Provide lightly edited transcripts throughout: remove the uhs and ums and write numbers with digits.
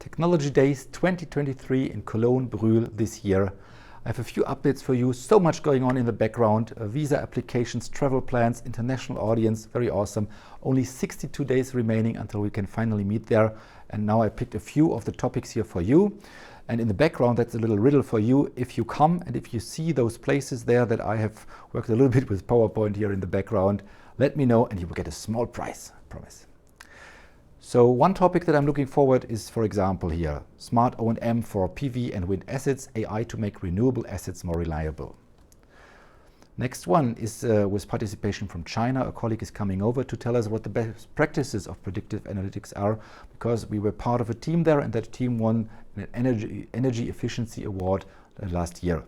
Technology Days 2023 in Cologne, Brühl this year. I have a few updates for you. So much going on in the background. Visa applications, travel plans, international audience, very awesome. Only 62 days remaining until we can finally meet there. And now I picked a few of the topics here for you. And in the background, that's a little riddle for you. If you come and if you see those places there that I have worked a little bit with PowerPoint here in the background, let me know and you will get a small prize, I promise. So one topic that I'm looking forward is, for example, here, smart O&M for PV and wind assets, AI to make renewable assets more reliable. Next one is with participation from China. A colleague is coming over to tell us what the best practices of predictive analytics are, because we were part of a team there and that team won an energy efficiency award last year.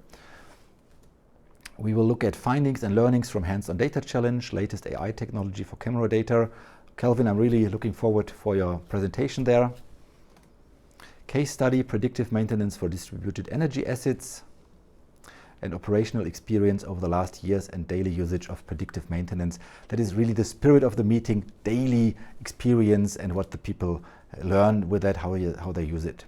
We will look at findings and learnings from hands-on data challenge, latest AI technology for camera data. Kelvin, I'm really looking forward for your presentation there. Case study, predictive maintenance for distributed energy assets, and operational experience over the last years and daily usage of predictive maintenance. That is really the spirit of the meeting, daily experience and what the people learn with that, how they use it.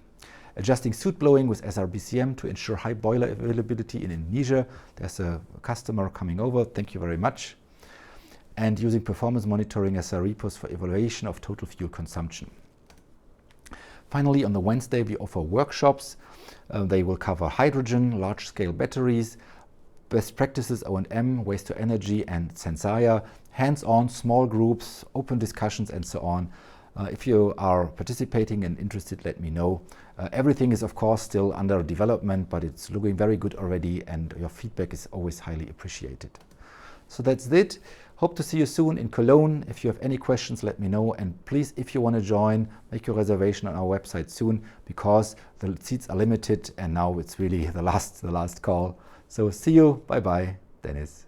Adjusting soot blowing with SRBCM to ensure high boiler availability in Indonesia. There's a customer coming over, thank you very much. And using performance monitoring as a repos for evaluation of total fuel consumption. Finally, on the Wednesday, we offer workshops. They will cover hydrogen, large-scale batteries, best practices O&M, waste to energy, and Sensaya, hands-on, small groups, open discussions, and so on. If you are participating and interested, let me know. Everything is, of course, still under development, but it's looking very good already, and your feedback is always highly appreciated. So that's it. Hope to see you soon in Cologne. If you have any questions, let me know. And please, if you want to join, make your reservation on our website soon, because the seats are limited and now it's really the last call. So see you. Bye-bye. Dennis.